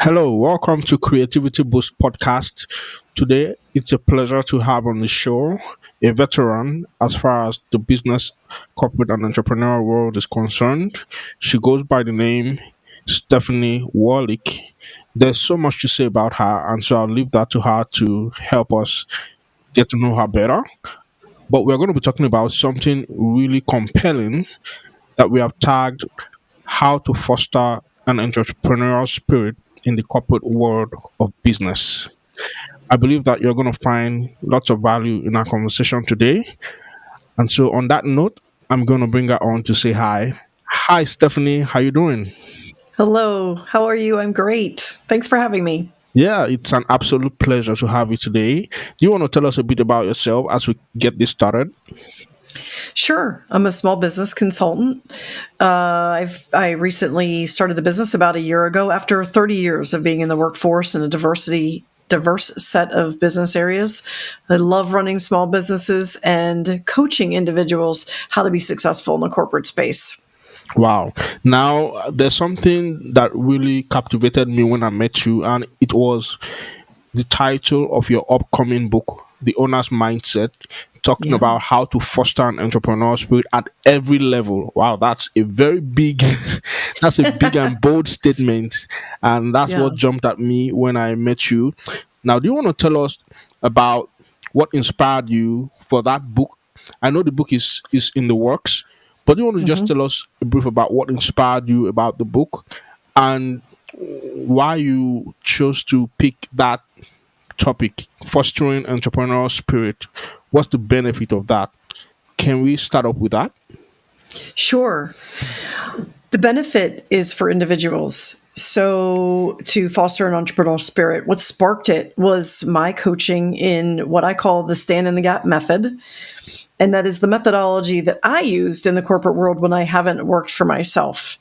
Hello, welcome to Creativity Boost podcast. Today, it's a pleasure to have on the show a veteran as far as the business, corporate, and entrepreneurial world is concerned. She goes by the name Stephanie Warlick. There's so much to say about her, and so I'll leave that to her to help us get to know her better. But we're going to be talking about something really compelling that we have tagged how to foster an entrepreneurial spirit in the corporate world of business. I believe that you're going to find lots of value in our conversation today. And so on that note, I'm going to bring her on to say hi. Hi Stephanie, how you doing? Hello, how are you? I'm great. Thanks for having me. Yeah, it's an absolute pleasure to have you today. Do you want to tell us a bit about yourself as we get this started? Sure, I'm a small business consultant. I recently started the business about a year ago after 30 years of being in the workforce in a diverse set of business areas. I love running small businesses and coaching individuals how to be successful in the corporate space. Wow. Now, there's something that really captivated me when I met you, and it was the title of your upcoming book, The Owner's Mindset, talking Yeah, about how to foster an entrepreneurial spirit at every level. Wow, that's a very big that's a big and bold statement. And that's yeah. what jumped at me when I met you. Now, do you want to tell us about what inspired you for that book? I know the book is in the works, but do you want to just Mhm. tell us a brief about what inspired you about the book and why you chose to pick that topic, fostering entrepreneurial spirit? What's the benefit of that? Can we start off with that? Sure. The benefit is for individuals. So, to foster an entrepreneurial spirit, what sparked it was my coaching in what I call the stand in the gap method. And that is the methodology that I used in the corporate world when I haven't worked for myself.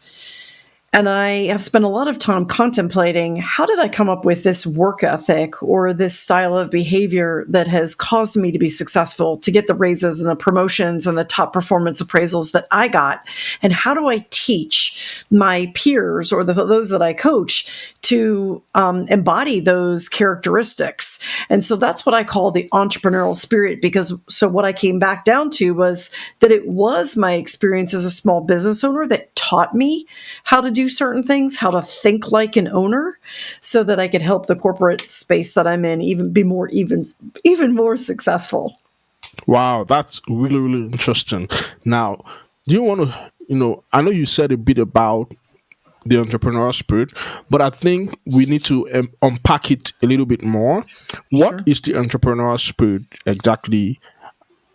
And I have spent a lot of time contemplating how did I come up with this work ethic or this style of behavior that has caused me to be successful, to get the raises and the promotions and the top performance appraisals that I got? And how do I teach my peers or those that I coach to embody those characteristics? And so that's what I call the entrepreneurial spirit, because so what I came back down to was that it was my experience as a small business owner that taught me how to do certain things, how to think like an owner, so that I could help the corporate space that I'm in even more successful. Wow, that's really, really interesting. Now, do you want to, I know you said a bit about the entrepreneurial spirit, but I think we need to unpack it a little bit more. What Sure. is the entrepreneurial spirit exactly,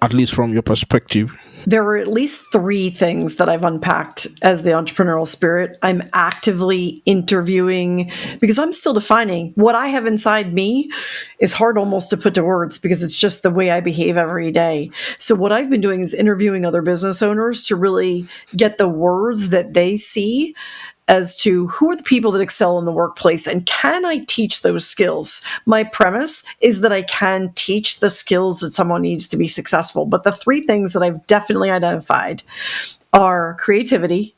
at least from your perspective? There are at least three things that I've unpacked as the entrepreneurial spirit. I'm actively interviewing because I'm still defining what I have inside me is hard almost to put to words because it's just the way I behave every day. So, what I've been doing is interviewing other business owners to really get the words that they see as to who are the people that excel in the workplace and can I teach those skills? My premise is that I can teach the skills that someone needs to be successful. But the three things that I've definitely identified are creativity,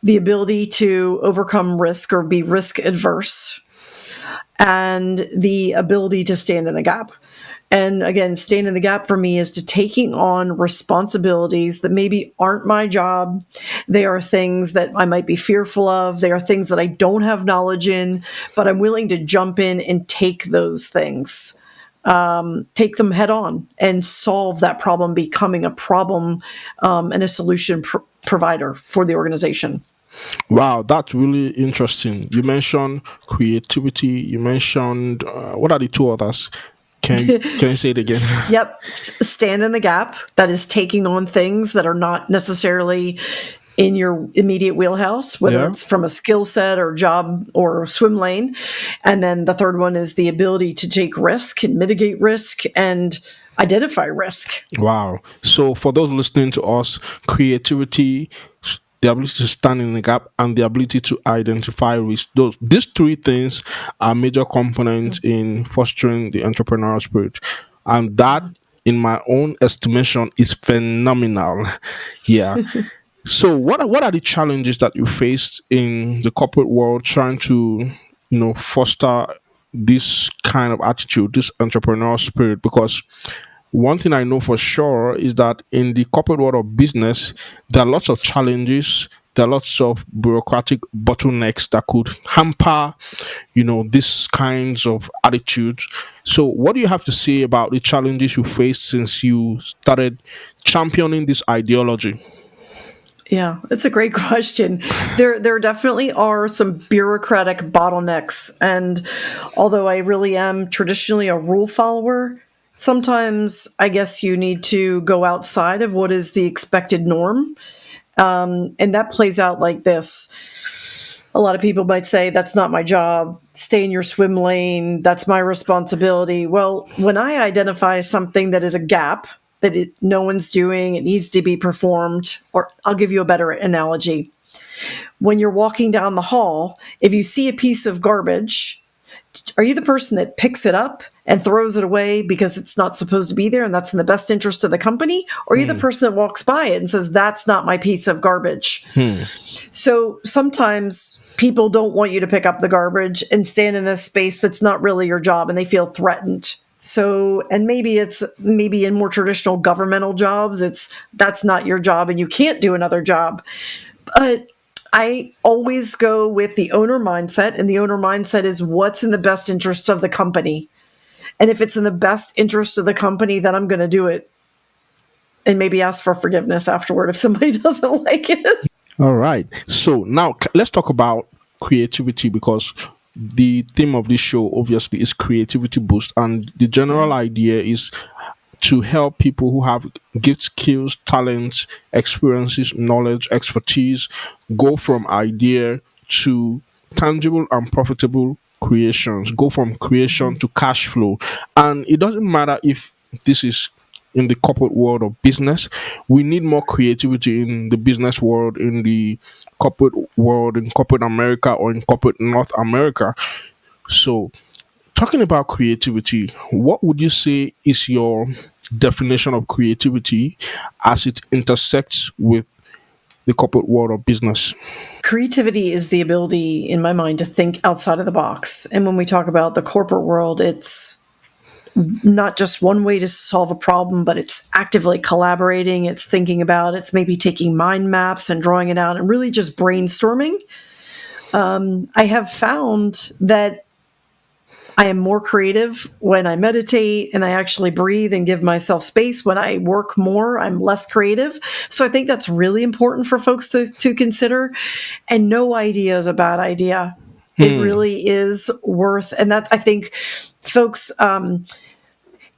the ability to overcome risk or be risk adverse, and the ability to stand in the gap. And again, staying in the gap for me is to taking on responsibilities that maybe aren't my job. They are things that I might be fearful of. They are things that I don't have knowledge in, but I'm willing to jump in and take those things, take them head on and solve that problem, becoming a problem and a solution provider for the organization. Wow, that's really interesting. You mentioned creativity. You mentioned what are the two others? Can you say it again? Yep. Stand in the gap. That is taking on things that are not necessarily in your immediate wheelhouse, whether Yeah. it's from a skill set or job or swim lane. And then the third one is the ability to take risk and mitigate risk and identify risk. Wow. So for those listening to us, creativity, the ability to stand in the gap, and the ability to identify risk. These three things are major components in fostering the entrepreneurial spirit. And that, Yeah. in my own estimation, is phenomenal. Yeah. So what are the challenges that you faced in the corporate world trying to, foster this kind of attitude, this entrepreneurial spirit? Because one thing I know for sure is that in the corporate world of business, there are lots of challenges. There are lots of bureaucratic bottlenecks that could hamper, these kinds of attitudes. So, what do you have to say about the challenges you faced since you started championing this ideology? Yeah, that's a great question. There definitely are some bureaucratic bottlenecks, and although I really am traditionally a rule follower, sometimes I guess you need to go outside of what is the expected norm, and that plays out like this. A lot of people might say, that's not my job. Stay in your swim lane. That's my responsibility. Well, when I identify something that is a gap that no one's doing, it needs to be performed, or I'll give you a better analogy. When you're walking down the hall, if you see a piece of garbage, are you the person that picks it up and throws it away because it's not supposed to be there and that's in the best interest of the company? Or are you the Hmm. person that walks by it and says, that's not my piece of garbage? Hmm. So sometimes people don't want you to pick up the garbage and stand in a space that's not really your job and they feel threatened. So, and maybe in more traditional governmental jobs, that's not your job and you can't do another job. But I always go with the owner mindset, and the owner mindset is what's in the best interest of the company. And if it's in the best interest of the company, then I'm going to do it and maybe ask for forgiveness afterward if somebody doesn't like it. All right. So now let's talk about creativity, because the theme of this show obviously is creativity boost, and the general idea is to help people who have gifts, skills, talents, experiences, knowledge, expertise go from idea to tangible and profitable creations, go from creation to cash flow. And it doesn't matter if this is in the corporate world of business. We need more creativity in the business world, in the corporate world, in corporate America, or in corporate North America. So, talking about creativity, what would you say is your definition of creativity as it intersects with the corporate world of business? Creativity is the ability, in my mind, to think outside of the box. And when we talk about the corporate world, it's not just one way to solve a problem, but it's actively collaborating, it's thinking about, it's maybe taking mind maps and drawing it out and really just brainstorming. I have found that I am more creative when I meditate and I actually breathe and give myself space. When I work more, I'm less creative. So I think that's really important for folks to consider. And no idea is a bad idea. It Hmm. really is worth, and that I think folks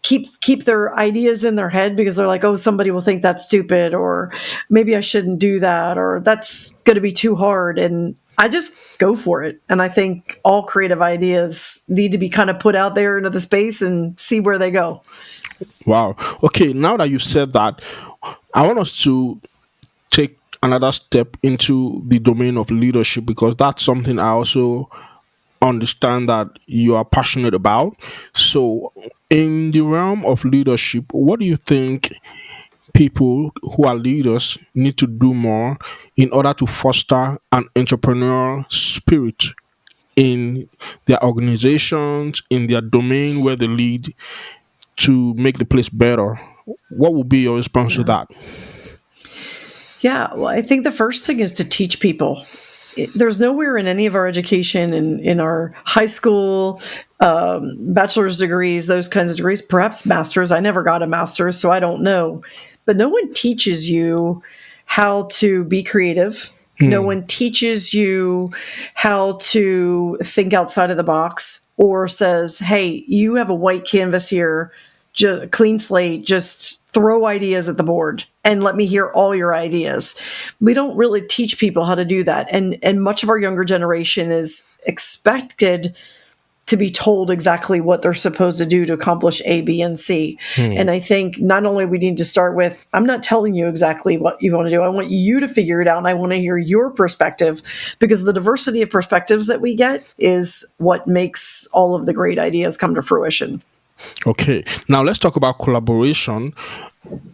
keep their ideas in their head because they're like, oh, somebody will think that's stupid, or maybe I shouldn't do that, or that's going to be too hard. And I just go for it. And I think all creative ideas need to be kind of put out there into the space and see where they go. Wow. Okay, now that you've said that, I want us to take another step into the domain of leadership, because that's something I also understand that you are passionate about. So, in the realm of leadership, what do you think people who are leaders need to do more in order to foster an entrepreneurial spirit in their organizations, in their domain where they lead, to make the place better? What would be your response to Yeah. that? Yeah. Well, I think the first thing is to teach people. There's nowhere in any of our education, in our high school, bachelor's degrees, those kinds of degrees, perhaps masters. I never got a master's, so I don't know. But no one teaches you how to be creative. No Hmm. one teaches you how to think outside of the box or says, hey, you have a white canvas here, just clean slate, just throw ideas at the board and let me hear all your ideas. We don't really teach people how to do that. And much of our younger generation is expected to be told exactly what they're supposed to do to accomplish A, B, and C. Hmm. And I think not only we need to start with, I'm not telling you exactly what you want to do. I want you to figure it out and I want to hear your perspective, because the diversity of perspectives that we get is what makes all of the great ideas come to fruition. Okay, now let's talk about collaboration.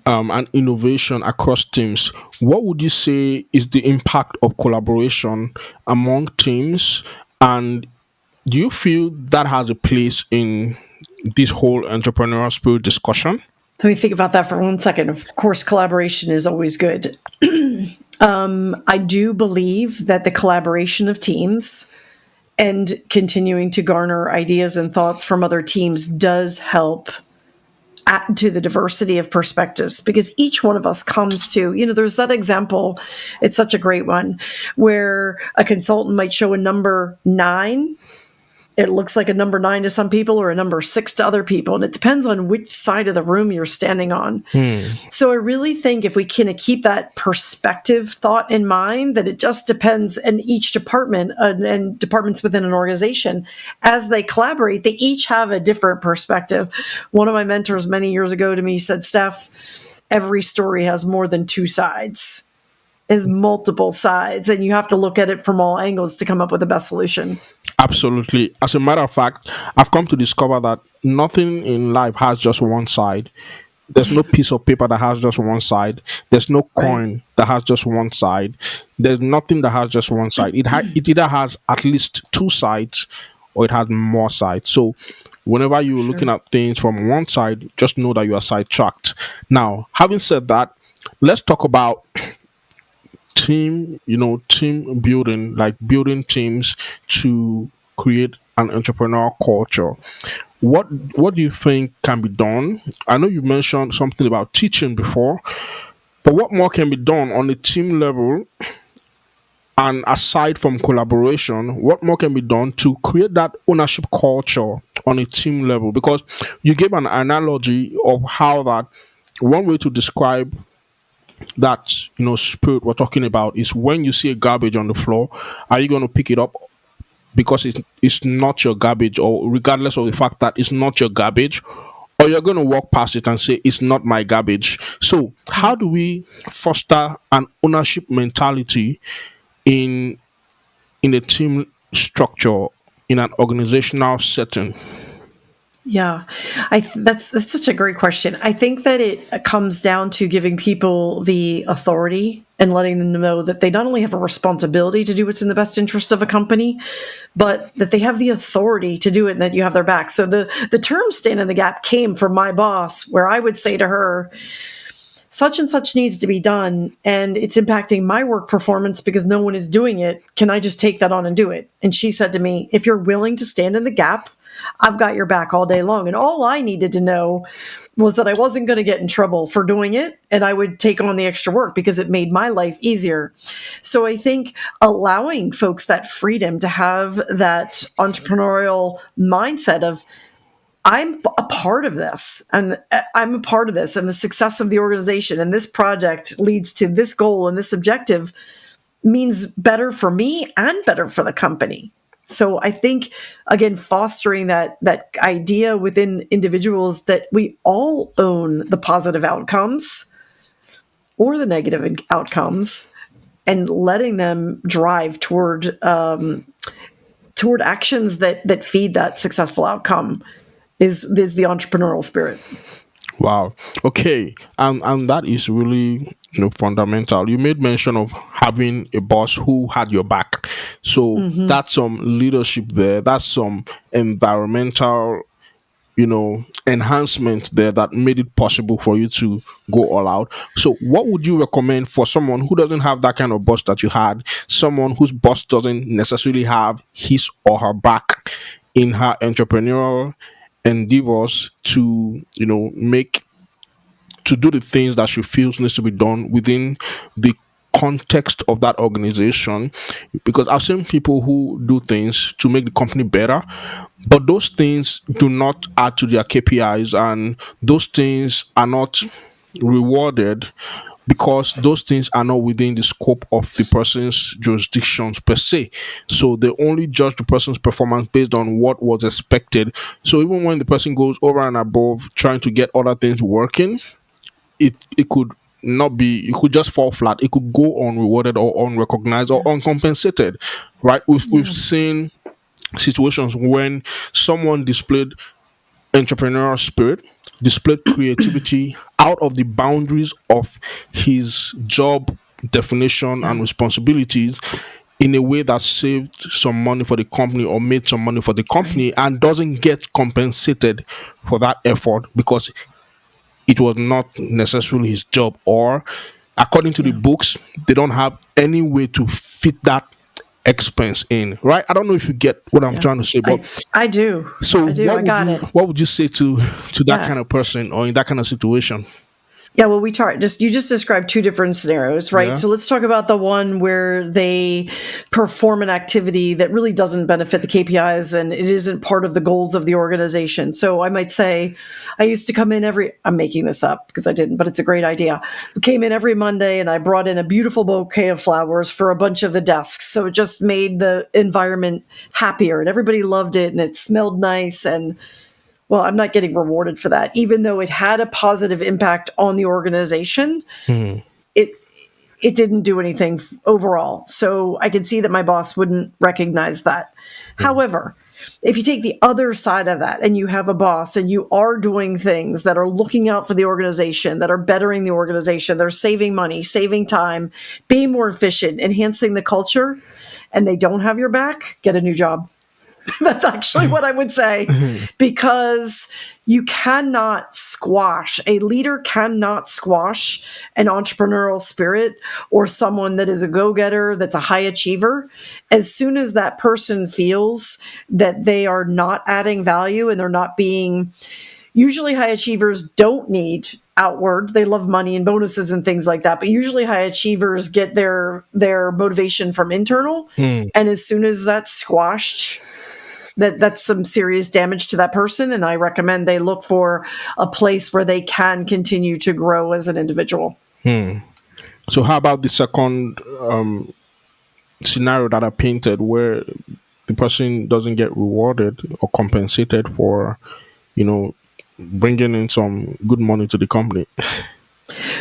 and innovation across teams, what would you say is the impact of collaboration among teams? And do you feel that has a place in this whole entrepreneurial spirit discussion? Let me think about that for 1 second. Of course, collaboration is always good. I do believe that the collaboration of teams and continuing to garner ideas and thoughts from other teams does help add to the diversity of perspectives, because each one of us comes to, there's that example, it's such a great one, where a consultant might show a number 9. It looks like a number 9 to some people or a number 6 to other people. And it depends on which side of the room you're standing on. Hmm. So I really think if we can keep that perspective thought in mind, that it just depends, and each department and departments within an organization, as they collaborate, they each have a different perspective. One of my mentors many years ago to me said, Steph, every story has more than 2 sides, is multiple sides, and you have to look at it from all angles to come up with the best solution. Absolutely. As a matter of fact, I've come to discover that nothing in life has just one side. There's no piece of paper that has just one side. There's no Right. coin that has just one side. There's nothing that has just one side. It either has at least two sides or it has more sides. So whenever you're looking Sure. at things from one side, just know that you are sidetracked. Now, having said that, let's talk about team building, like building teams to create an entrepreneurial culture. What do you think can be done? I know you mentioned something about teaching before, but what more can be done on the team level, and aside from collaboration, what more can be done to create that ownership culture on a team level? Because you gave an analogy of how that one way to describe that spirit we're talking about is when you see a garbage on the floor, are you going to pick it up because it's not your garbage, or regardless of the fact that it's not your garbage, or you're going to walk past it and say it's not my garbage? So how do we foster an ownership mentality in a team structure, in an organizational setting? Yeah, that's such a great question. I think that it comes down to giving people the authority and letting them know that they not only have a responsibility to do what's in the best interest of a company, but that they have the authority to do it and that you have their back. So the term "stand in the gap" came from my boss, where I would say to her, such and such needs to be done, and it's impacting my work performance because no one is doing it. Can I just take that on and do it? And she said to me, if you're willing to stand in the gap, I've got your back all day long. And all I needed to know was that I wasn't going to get in trouble for doing it, and I would take on the extra work because it made my life easier. So I think allowing folks that freedom to have that entrepreneurial mindset of, I'm a part of this, and I'm a part of this, and the success of the organization and this project leads to this goal, and this objective means better for me and better for the company. So I think, again, fostering that idea within individuals that we all own the positive outcomes or the negative outcomes, and letting them drive toward actions that feed that successful outcome is the entrepreneurial spirit. Wow. Okay. And that is really fundamental. You made mention of having a boss who had your back. So Hmm. that's some leadership there. That's some environmental, enhancement there that made it possible for you to go all out. So what would you recommend for someone who doesn't have that kind of boss that you had, someone whose boss doesn't necessarily have his or her back in her entrepreneurial endeavors to, make to do the things that she feels needs to be done within the context of that organization? Because I've seen people who do things to make the company better, but those things do not add to their KPIs, and those things are not rewarded because those things are not within the scope of the person's jurisdictions per se. So they only judge the person's performance based on what was expected. So even when the person goes over and above trying to get other things working, it could not be, it could just fall flat, it could go unrewarded or unrecognized or uncompensated, right? We've Yeah. seen situations when someone displayed entrepreneurial spirit, displayed creativity out of the boundaries of his job definition Yeah. and responsibilities in a way that saved some money for the company or made some money for the Right. company and doesn't get compensated for that effort because it was not necessarily his job, or according to the Yeah. books they don't have any way to fit that expense in, right? I don't know if you get what I'm Yeah. trying to say, but I do. so I do. I got it. what would you say to that Yeah. kind of person or in that kind of situation? Yeah, well, we talked just you just described two different scenarios, right? Yeah. So let's talk about the one where they perform an activity that really doesn't benefit the KPIs and it isn't part of the goals of the organization. So I might say, I used to come in I'm making this up because I didn't, but it's a great idea. I came in every Monday and I brought in a beautiful bouquet of flowers for a bunch of the desks. So it just made the environment happier and everybody loved it and it smelled nice and well, I'm not getting rewarded for that. Even though it had a positive impact on the organization, Hmm. it it didn't do anything overall. So I could see that my boss wouldn't recognize that. Hmm. However, if you take the other side of that and you have a boss and you are doing things that are looking out for the organization, that are bettering the organization, they're saving money, saving time, being more efficient, enhancing the culture, and they don't have your back, get a new job. That's actually what I would say because you cannot squash, a leader cannot squash an entrepreneurial spirit or someone that is a go getter, that's a high achiever. As soon as that person feels that they are not adding value and they're not being, usually high achievers don't need outward, they love money and bonuses and things like that, but usually high achievers get their motivation from internal, Hmm. and as soon as that's squashed, that's some serious damage to that person, and I recommend they look for a place where they can continue to grow as an individual. Hmm. So how about the second scenario that I painted where the person doesn't get rewarded or compensated for, you know, bringing in some good money to the company?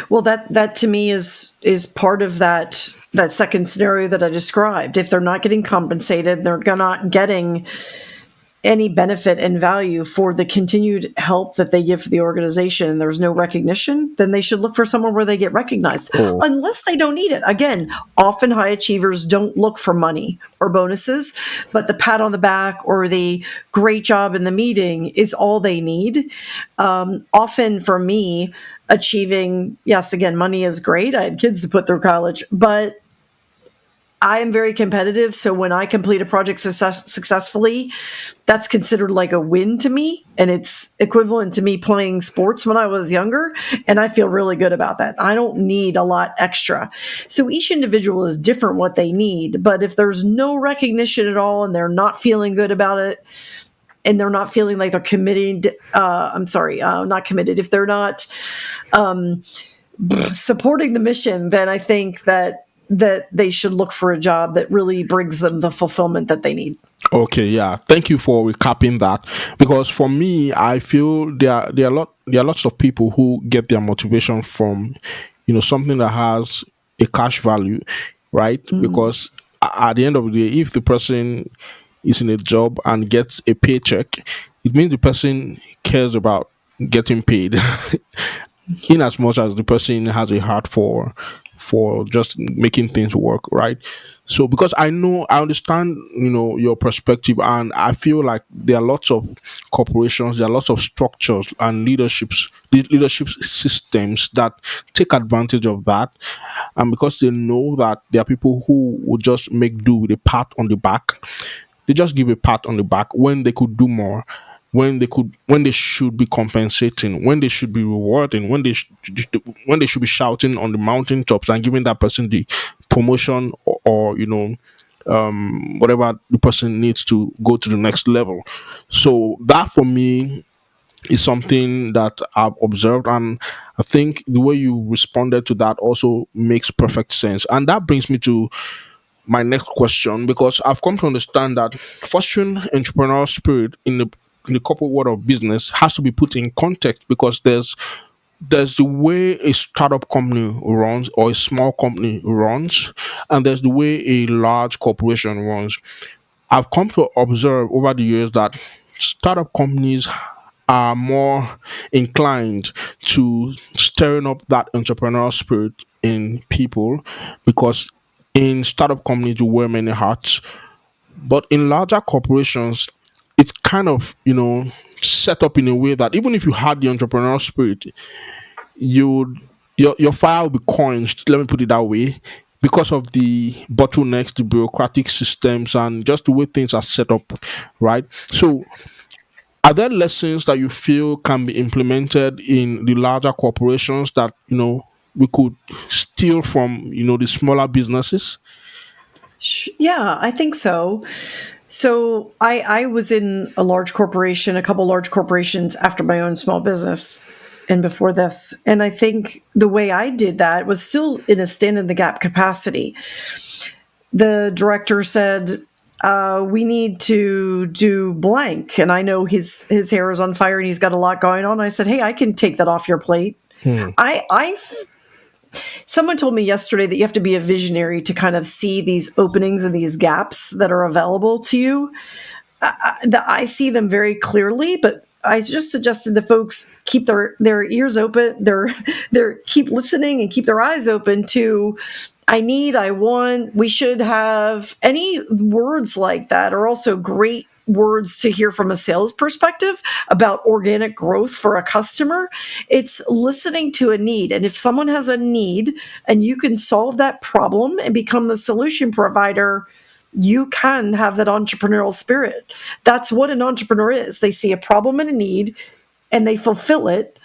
Well, that to me is part of that second scenario that I described. If they're not getting compensated, they're not getting any benefit and value for the continued help that they give for the organization and there's no recognition, then they should look for somewhere where they get recognized, Oh. unless they don't need it. Again, often high achievers don't look for money or bonuses, but the pat on the back or the great job in the meeting is all they need. Often for me, achieving, yes, again, money is great. I had kids to put through college, but I am very competitive. So when I complete a project successfully, that's considered like a win to me. And it's equivalent to me playing sports when I was younger. And I feel really good about that. I don't need a lot extra. So each individual is different what they need. But if there's no recognition at all and they're not feeling good about it, and they're not feeling like they're committed, not committed, if they're not supporting the mission, then I think that they should look for a job that really brings them the fulfillment that they need. Okay, yeah. Thank you for recapping that. Because for me, I feel there are lots of people who get their motivation from, something that has a cash value, right? Mm, Because at the end of the day, if the person is in a job and gets a paycheck, it means the person cares about getting paid. In as much as the person has a heart for just making things work, right? So because I understand, your perspective, and I feel like there are lots of corporations, there are lots of structures and leadership systems that take advantage of that, and because they know that there are people who will just make do with a pat on the back, they just give a pat on the back when they could do more, when they should be compensating, when they should be rewarding, when they should be shouting on the mountaintops and giving that person the promotion, or whatever the person needs to go to the next level. So that for me is something that I've observed, and I think the way you responded to that also makes perfect sense. And that brings me to my next question, because I've come to understand that fostering entrepreneurial spirit in the corporate world of business has to be put in context, because there's the way a startup company runs or a small company runs, and there's the way a large corporation runs. I've come to observe over the years that startup companies are more inclined to stirring up that entrepreneurial spirit in people, because in startup companies you wear many hats, but in larger corporations it's kind of, set up in a way that even if you had the entrepreneurial spirit, you would your fire will be quenched, let me put it that way, because of the bottlenecks, the bureaucratic systems, and just the way things are set up, right? So are there lessons that you feel can be implemented in the larger corporations that we could steal from the smaller businesses? Yeah, I think so. So I was in a large corporation, a couple large corporations after my own small business and before this. And I think the way I did that was still in a stand in the gap capacity. The director said, we need to do blank. And I know his hair is on fire and he's got a lot going on. I said, hey, I can take that off your plate. Hmm. I Someone told me yesterday that you have to be a visionary to kind of see these openings and these gaps that are available to you. I see them very clearly, but I just suggested the folks keep their ears open, their keep listening and keep their eyes open to I want, we should have. Any words like that are also great words to hear from a sales perspective about organic growth for a customer. It's listening to a need. And if someone has a need and you can solve that problem and become the solution provider, you can have that entrepreneurial spirit. That's what an entrepreneur is. They see a problem and a need and they fulfill it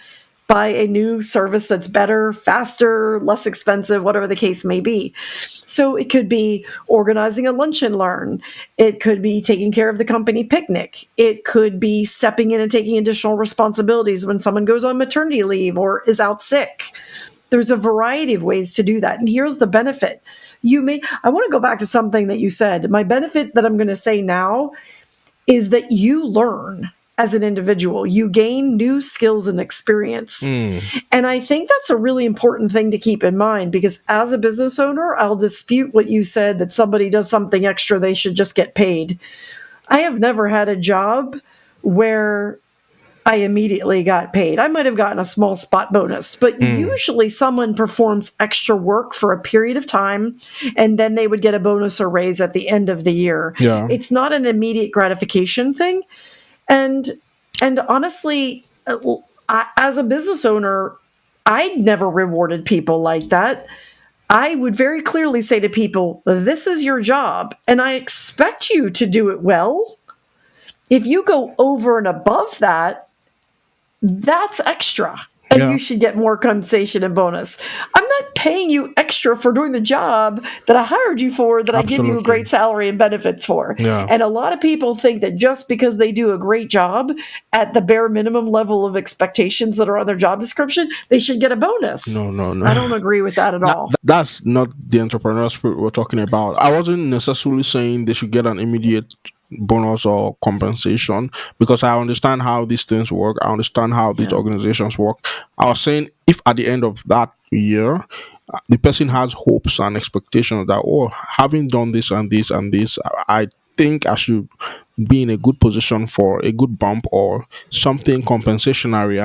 by a new service that's better, faster, less expensive, whatever the case may be. So it could be organizing a lunch and learn. It could be taking care of the company picnic. It could be stepping in and taking additional responsibilities when someone goes on maternity leave or is out sick. There's a variety of ways to do that. And here's the benefit. I want to go back to something that you said. My benefit that I'm going to say now is that you learn as an individual. You gain new skills and experience. Hmm. And I think that's a really important thing to keep in mind, because as a business owner, I'll dispute what you said that somebody does something extra, they should just get paid. I have never had a job where I immediately got paid. I might have gotten a small spot bonus, but Hmm. usually someone performs extra work for a period of time and then they would get a bonus or raise at the end of the year. Yeah. It's not an immediate gratification thing. And honestly, as a business owner, I never rewarded people like that. I would very clearly say to people, this is your job, and I expect you to do it well. If you go over and above that, that's extra. And Yeah. you should get more compensation and bonus. I'm not paying you extra for doing the job that I hired you for, that I give you a Absolutely. great salary and benefits for. Yeah. And a lot of people think that just because they do a great job at the bare minimum level of expectations that are on their job description, they should get a bonus. No, no, no. I don't agree with that at all. That's not the entrepreneurial spirit we're talking about. I wasn't necessarily saying they should get an immediate bonus or compensation, because I understand how these things work. I understand how these Yeah. organizations work. I was saying, if at the end of that year, the person has hopes and expectations that, oh, having done this and this and this, I think I should be in a good position for a good bump or something compensationary,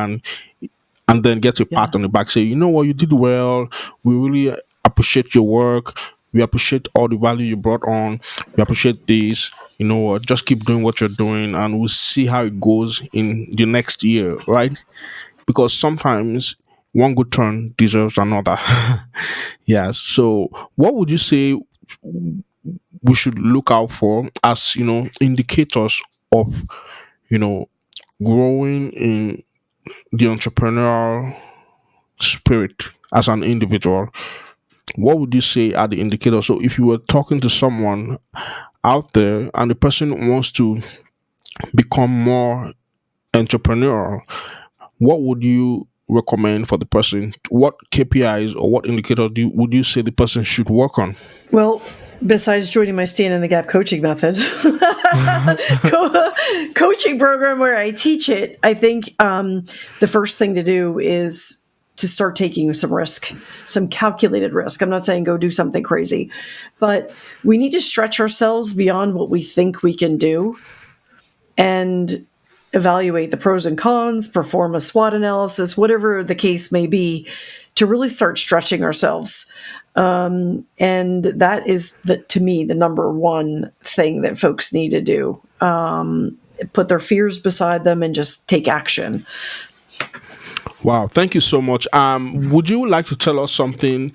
and then get a pat Yeah. on the back, say, you know what, you did well. We really appreciate your work. We appreciate all the value you brought on. We appreciate this. You know what, just keep doing what you're doing, and we'll see how it goes in the next year, right? Because sometimes one good turn deserves another. Yes. So, what would you say we should look out for as indicators of you know growing in the entrepreneurial spirit as an individual? What would you say are the indicators? So if you were talking to someone out there and the person wants to become more entrepreneurial, what would you recommend for the person? What KPIs or what indicators would you say the person should work on? Well, besides joining my Stand in the Gap coaching method, coaching program where I teach it, I think the first thing to do is to start taking some risk, some calculated risk. I'm not saying go do something crazy, but we need to stretch ourselves beyond what we think we can do. And evaluate the pros and cons, perform a SWOT analysis, whatever the case may be, to really start stretching ourselves. And that is, to me, the number one thing that folks need to do. Put their fears beside them and just take action. Wow, thank you so much. Would you like to tell us something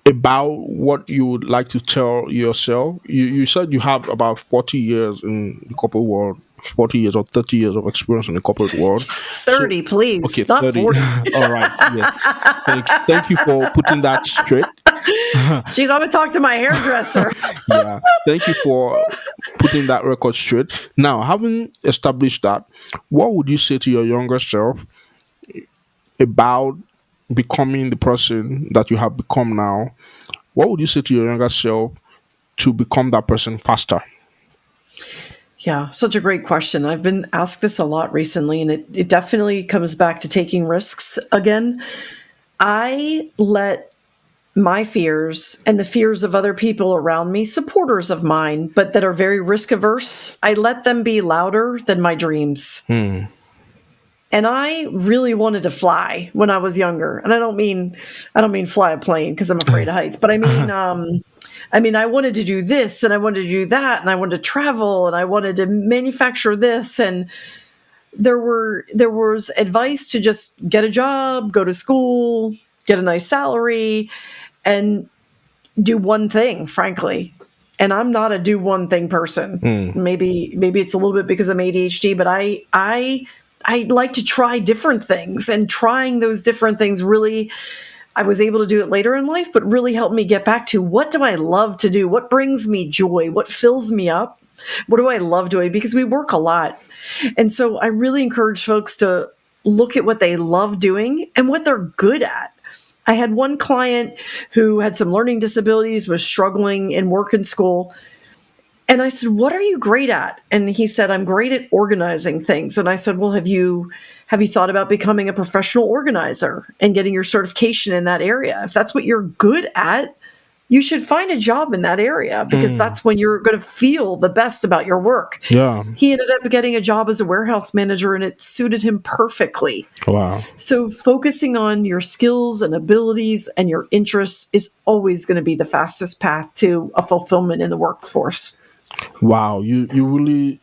about what you would like to tell yourself? You said you have about 40 years in the corporate world, 40 years or 30 years of experience in the corporate world. So, 30, please, okay, not 30. 40. All right. Yes. Thank you for putting that straight. Jeez, I'm going to talk to my hairdresser. Yeah. Thank you for putting that record straight. Now, having established that, what would you say to your younger self about becoming the person that you have become now? What would you say to your younger self to become that person faster? Yeah, such a great question. I've been asked this a lot recently, and it definitely comes back to taking risks again. I let my fears and the fears of other people around me, supporters of mine, but that are very risk averse, I let them be louder than my dreams. Hmm. And I really wanted to fly when I was younger. And I don't mean fly a plane because I'm afraid of heights, but I mean, I wanted to do this and I wanted to do that and I wanted to travel and I wanted to manufacture this. And there was advice to just get a job, go to school, get a nice salary, and do one thing, frankly. And I'm not a do one thing person. Hmm. Maybe it's a little bit because I'm ADHD, but I like to try different things, and trying those different things really, I was able to do it later in life, but really helped me get back to what do I love to do? What brings me joy? What fills me up? What do I love doing? Because we work a lot. And so I really encourage folks to look at what they love doing and what they're good at. I had one client who had some learning disabilities, was struggling in work and school. And I said, "What are you great at?" And he said, "I'm great at organizing things." And I said, "Well, have you thought about becoming a professional organizer and getting your certification in that area? If that's what you're good at, you should find a job in that area because that's when you're going to feel the best about your work." Yeah. He ended up getting a job as a warehouse manager and it suited him perfectly. Wow. So focusing on your skills and abilities and your interests is always going to be the fastest path to a fulfillment in the workforce. Wow. You really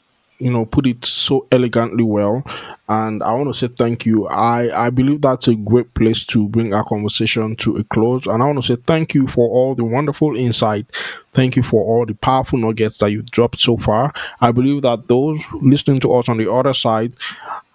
put it so elegantly well, and I want to say thank you. I believe that's a great place to bring our conversation to a close, and I want to say thank you for all the wonderful insight. Thank you for all the powerful nuggets that you've dropped so far. I believe that those listening to us on the other side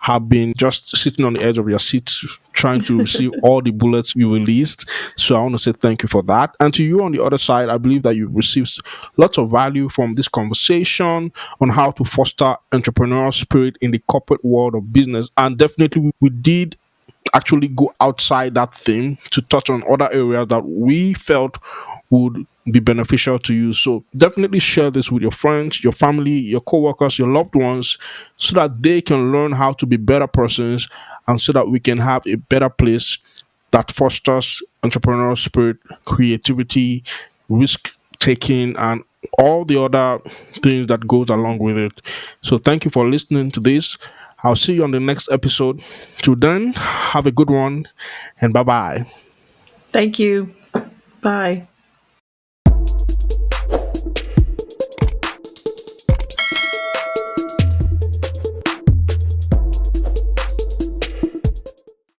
have been just sitting on the edge of your seat trying to receive all the bullets you released. So I want to say thank you for that. And to you on the other side, I believe that you've received lots of value from this conversation on how to foster entrepreneurial spirit in the corporate world of business. And definitely we did actually go outside that theme to touch on other areas that we felt would be beneficial to you. So definitely share this with your friends, your family, your coworkers, your loved ones, so that they can learn how to be better persons and so that we can have a better place that fosters entrepreneurial spirit, creativity, risk taking, and all the other things that goes along with it. So thank you for listening to this. I'll see you on the next episode. Till then, have a good one and bye bye. Thank you. Bye.